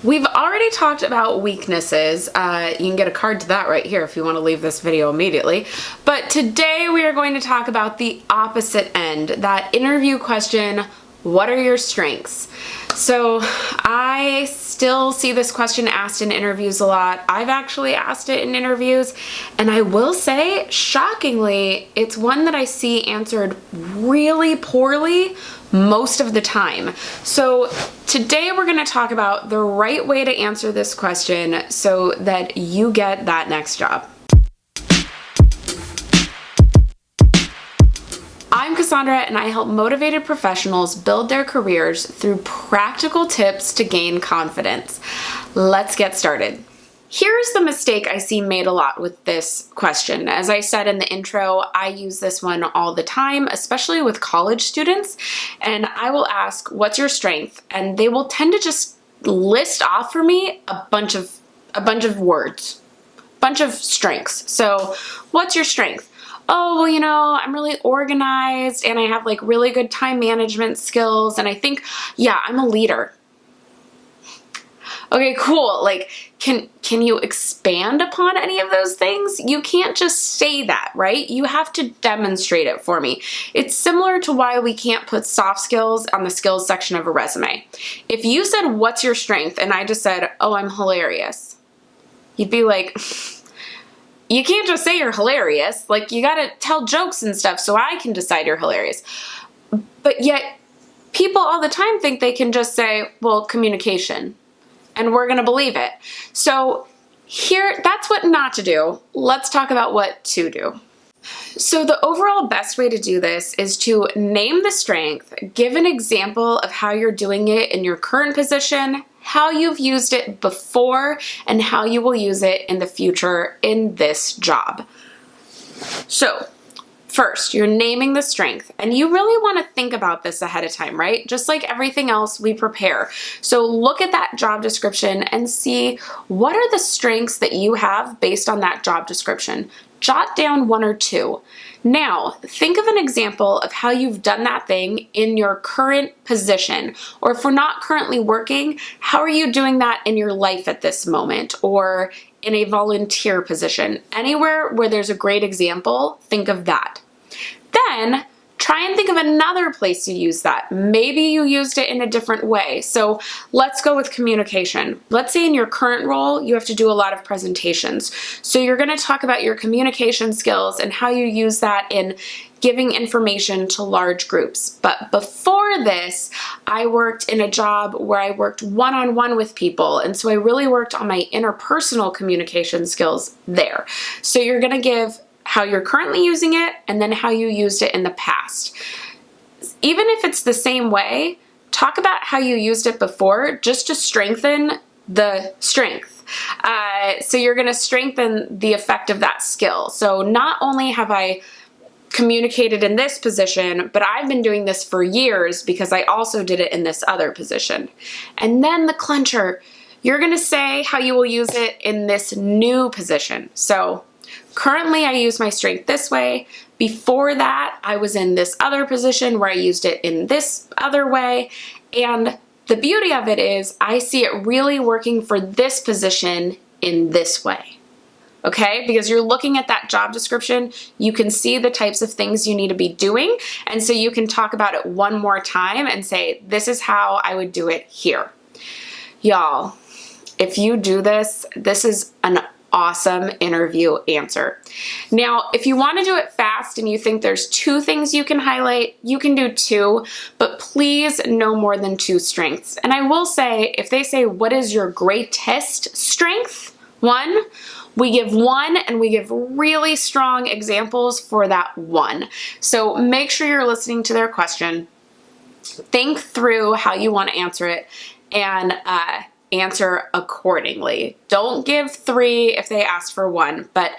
We've already talked about weaknesses. You can get a card to that right here if you want to leave this video immediately. But today we are going to talk about the opposite end, that interview question, what are your strengths? So I still see this question asked in interviews a lot. I've actually asked it in interviews, and I will say, shockingly, it's one that I see answered really poorly most of the time. So today we're going to talk about the right way to answer this question so that you get that next job. I'm Cassandra, and I help motivated professionals build their careers through practical tips to gain confidence. Let's get started. Here's the mistake I see made a lot with this question. As I said in the intro, I use this one all the time, especially with college students, and I will ask, what's your strength? And they will tend to just list off for me a bunch of words, bunch of strengths. So what's your strength? Oh, well, I'm really organized and I have like really good time management skills, and I think, yeah, I'm a leader. Okay, cool. Like, can you expand upon any of those things? You can't just say that, right? You have to demonstrate it for me. It's similar to why we can't put soft skills on the skills section of a resume. If you said, what's your strength? And I just said, oh, I'm hilarious. You'd be like, you can't just say you're hilarious. Like, you gotta tell jokes and stuff so I can decide you're hilarious. But yet, people all the time think they can just say, well, communication, and we're gonna believe it. So here, that's what not to do. Let's talk about what to do. So the overall best way to do this is to name the strength, give an example of how you're doing it in your current position, how you've used it before, and how you will use it in the future in this job. So first, you're naming the strength, and you really want to think about this ahead of time, right? Just like everything else, we prepare. So look at that job description and see what are the strengths that you have based on that job description. Jot down one or two. Now, think of an example of how you've done that thing in your current position. Or if we're not currently working, how are you doing that in your life at this moment or in a volunteer position? Anywhere where there's a great example, think of that. Then, try and think of another place you use that. Maybe you used it in a different way. So let's go with communication. Let's say in your current role, you have to do a lot of presentations. So you're gonna talk about your communication skills and how you use that in giving information to large groups. But before this, I worked in a job where I worked one-on-one with people. And so I really worked on my interpersonal communication skills there. So you're gonna give how you're currently using it, and then how you used it in the past. Even if it's the same way, talk about how you used it before just to strengthen the strength. So you're going to strengthen the effect of that skill. So not only have I communicated in this position, but I've been doing this for years because I also did it in this other position. And then the clincher, you're going to say how you will use it in this new position. So currently, I use my strength this way. Before that, I was in this other position where I used it in this other way. And the beauty of it is I see it really working for this position in this way. Okay? Because you're looking at that job description, you can see the types of things you need to be doing. And so you can talk about it one more time and say, this is how I would do it here. Y'all, if you do this, this is an awesome interview answer. Now, if you want to do it fast and you think there's two things you can highlight, you can do two, but please no more than two strengths. And I will say, if they say, what is your greatest strength? One, we give one, and we give really strong examples for that one. So make sure you're listening to their question. Think through how you want to answer it, and answer accordingly. Don't give three if they ask for one, but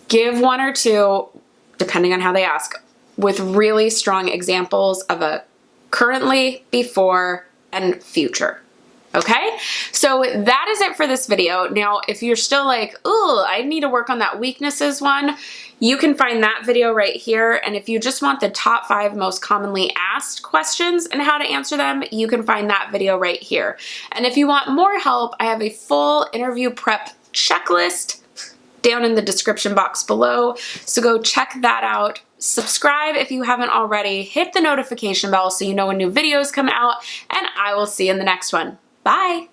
give one or two, depending on how they ask, with really strong examples of a currently, before, and future. Okay, so that is it for this video. Now, if you're still like, oh, I need to work on that weaknesses one, you can find that video right here. And if you just want the top 5 most commonly asked questions and how to answer them, you can find that video right here. And if you want more help, I have a full interview prep checklist down in the description box below. So go check that out. Subscribe if you haven't already. Hit the notification bell so you know when new videos come out, and I will see you in the next one. Bye.